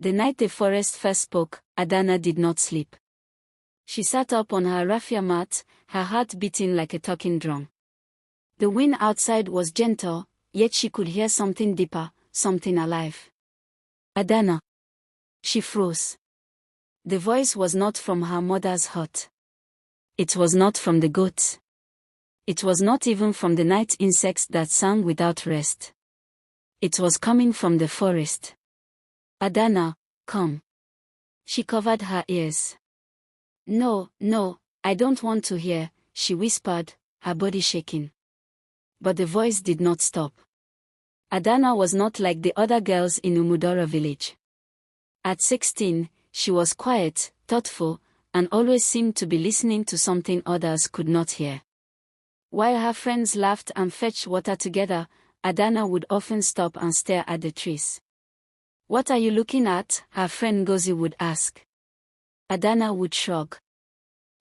The night the forest first spoke, Adana did not sleep. She sat up on her raffia mat, her heart beating like a talking drum. The wind outside was gentle, yet she could hear something deeper, something alive. Adana. She froze. The voice was not from her mother's hut. It was not from the goats. It was not even from the night insects that sang without rest. It was coming from the forest. Adana, come. She covered her ears. No, I don't want to hear, she whispered, her body shaking. But the voice did not stop. Adana was not like the other girls in Umudora village. At 16, she was quiet, thoughtful, and always seemed to be listening to something others could not hear. While her friends laughed and fetched water together, Adana would often stop and stare at the trees. "What are you looking at?" her friend Ngozi would ask. Adana would shrug.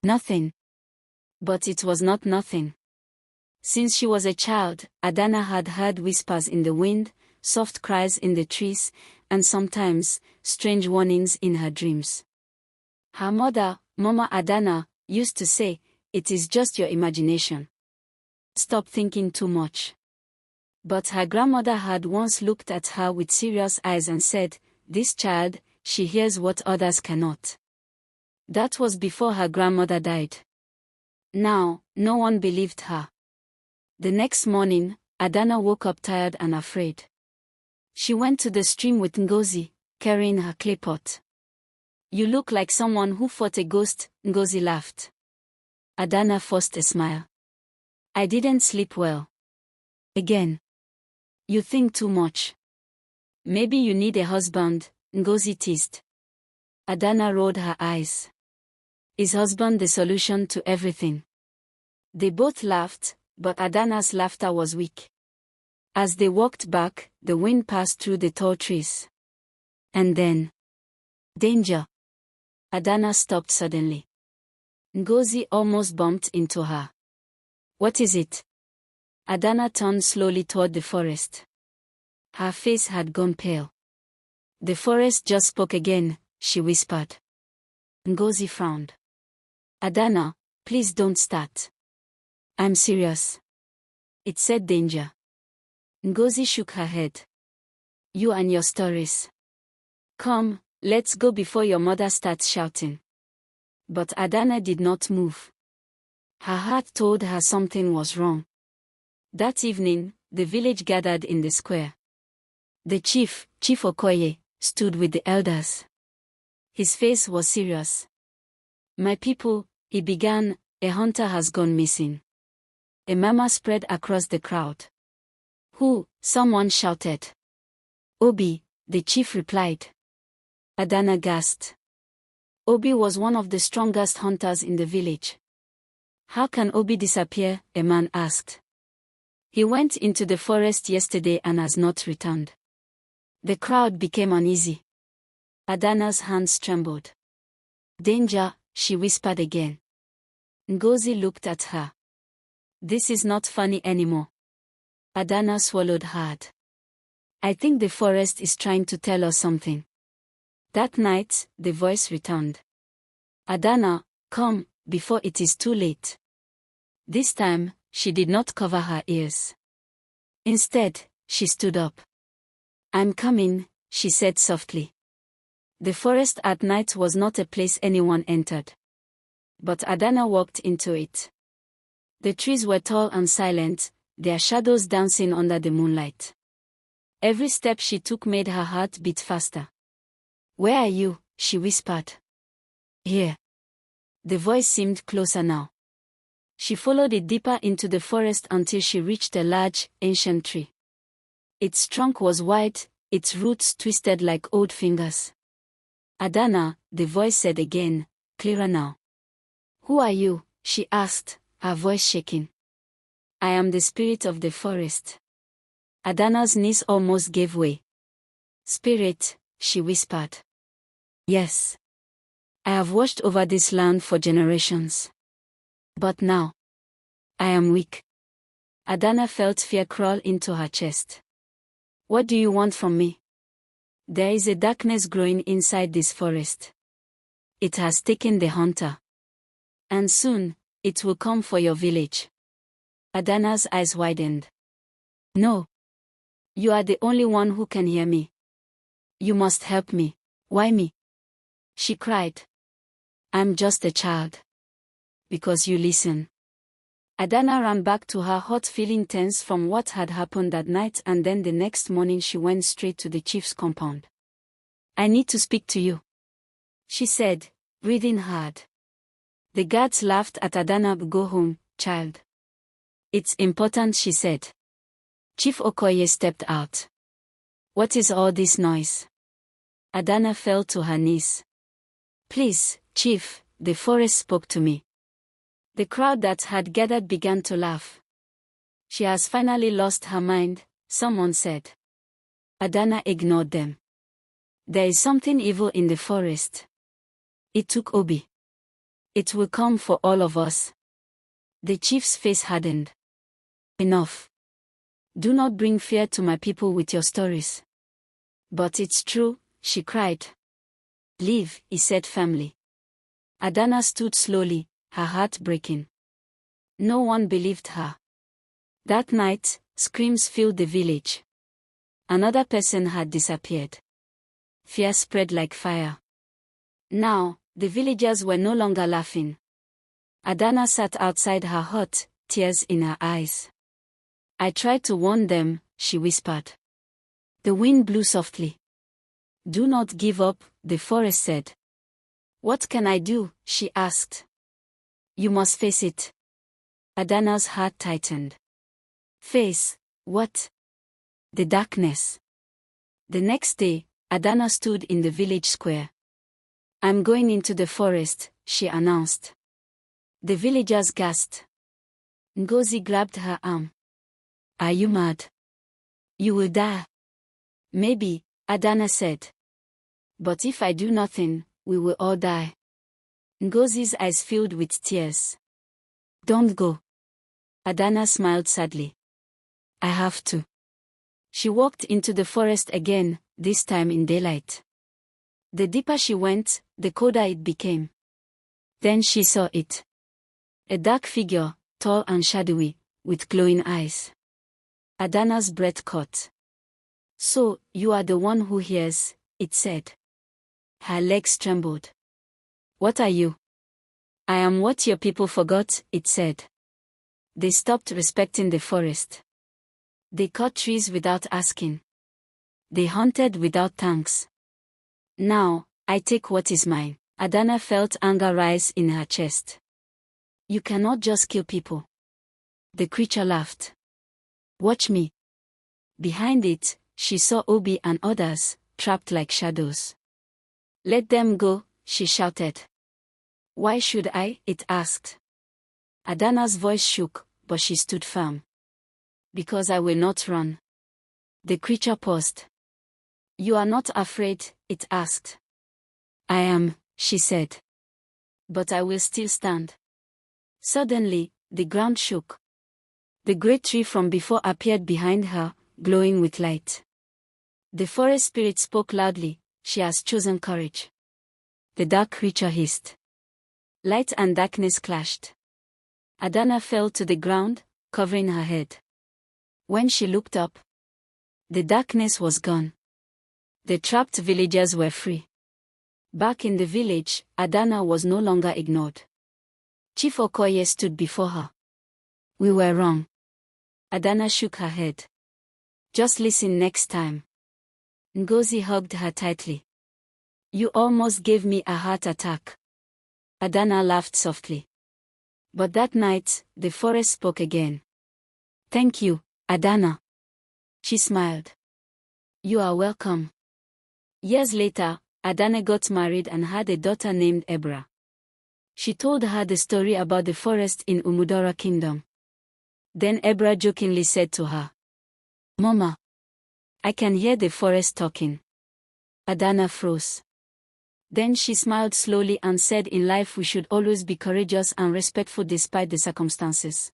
"Nothing." But it was not nothing. Since she was a child, Adana had heard whispers in the wind, soft cries in the trees, and sometimes, strange warnings in her dreams. Her mother, Mama Adana, used to say, "It is just your imagination. Stop thinking too much." But her grandmother had once looked at her with serious eyes and said, "This child, she hears what others cannot." That was before her grandmother died. Now, no one believed her. The next morning, Adana woke up tired and afraid. She went to the stream with Ngozi, carrying her clay pot. "You look like someone who fought a ghost," Ngozi laughed. Adana forced a smile. "I didn't sleep well. Again. You think too much. Maybe you need a husband," Ngozi teased. Adana rolled her eyes. "Is husband the solution to everything?" They both laughed, but Adana's laughter was weak. As they walked back, the wind passed through the tall trees. And then... danger! Adana stopped suddenly. Ngozi almost bumped into her. "What is it?" Adana turned slowly toward the forest. Her face had gone pale. "The forest just spoke again," she whispered. Ngozi frowned. "Adana, please don't start." "I'm serious." It said danger. Ngozi shook her head. "You and your stories. Come, let's go before your mother starts shouting." But Adana did not move. Her heart told her something was wrong. That evening, the village gathered in the square. The chief, Chief Okoye, stood with the elders. His face was serious. "My people," he began, "a hunter has gone missing." A murmur spread across the crowd. "Who?" someone shouted. "Obi," the chief replied. Adana gasped. Obi was one of the strongest hunters in the village. "How can Obi disappear?" a man asked. "He went into the forest yesterday and has not returned." The crowd became uneasy. Adana's hands trembled. "Danger," she whispered again. Ngozi looked at her. "This is not funny anymore." Adana swallowed hard. "I think the forest is trying to tell us something." That night, the voice returned. "Adana, come, before it is too late." This time, she did not cover her ears. Instead, she stood up. "I'm coming," she said softly. The forest at night was not a place anyone entered. But Adana walked into it. The trees were tall and silent, their shadows dancing under the moonlight. Every step she took made her heart beat faster. "Where are you?" she whispered. "Here." The voice seemed closer now. She followed it deeper into the forest until she reached a large, ancient tree. Its trunk was wide, its roots twisted like old fingers. "Adana," the voice said again, clearer now. "Who are you?" she asked, her voice shaking. "I am the spirit of the forest." Adana's knees almost gave way. "Spirit," she whispered. "Yes. I have watched over this land for generations. But now, I am weak." Adana felt fear crawl into her chest. "What do you want from me?" There is a darkness growing inside this forest. It has taken the hunter. And soon, it will come for your village. Adana's eyes widened. No. You are the only one who can hear me. You must help me. Why me? She cried. I'm just a child. Because you listen. Adana ran back to her hut feeling tense from what had happened that night, and then the next morning she went straight to the chief's compound. I need to speak to you, she said, breathing hard. The guards laughed at Adana. Go home, child. It's important, she said. Chief Okoye stepped out. What is all this noise? Adana fell to her knees. Please, Chief, the forest spoke to me. The crowd that had gathered began to laugh. She has finally lost her mind, someone said. Adana ignored them. There is something evil in the forest. It took Obi. It will come for all of us. The chief's face hardened. Enough. Do not bring fear to my people with your stories. But it's true, she cried. Leave, he said firmly. Adana stood slowly, her heart breaking. No one believed her. That night, screams filled the village. Another person had disappeared. Fear spread like fire. Now, the villagers were no longer laughing. Adana sat outside her hut, tears in her eyes. I tried to warn them, she whispered. The wind blew softly. Do not give up, the forest said. What can I do? She asked. You must face it. Adana's heart tightened. Face, what? The darkness. The next day, Adana stood in the village square. I'm going into the forest, she announced. The villagers gasped. Ngozi grabbed her arm. Are you mad? You will die. Maybe, Adana said. But if I do nothing, we will all die. Ngozi's eyes filled with tears. Don't go. Adana smiled sadly. I have to. She walked into the forest again, this time in daylight. The deeper she went, the colder it became. Then she saw it. A dark figure, tall and shadowy, with glowing eyes. Adana's breath caught. So, you are the one who hears, it said. Her legs trembled. What are you? I am what your people forgot, it said. They stopped respecting the forest. They cut trees without asking. They hunted without thanks. Now, I take what is mine. Adana felt anger rise in her chest. You cannot just kill people. The creature laughed. Watch me. Behind it, she saw Obi and others, trapped like shadows. Let them go, she shouted. Why should I? It asked. Adana's voice shook, but she stood firm. Because I will not run. The creature paused. You are not afraid? It asked. I am, she said. But I will still stand. Suddenly, the ground shook. The great tree from before appeared behind her, glowing with light. The forest spirit spoke loudly. She has chosen courage. The dark creature hissed. Light and darkness clashed. Adana fell to the ground, covering her head. When she looked up, the darkness was gone. The trapped villagers were free. Back in the village, Adana was no longer ignored. Chief Okoye stood before her. We were wrong. Adana shook her head. Just listen next time. Ngozi hugged her tightly. You almost gave me a heart attack. Adana laughed softly. But that night, the forest spoke again. Thank you, Adana. She smiled. You are welcome. Years later, Adana got married and had a daughter named Ebra. She told her the story about the forest in Umudora Kingdom. Then Ebra jokingly said to her, Mama, I can hear the forest talking. Adana froze. Then she smiled slowly and said, in life we should always be courageous and respectful despite the circumstances.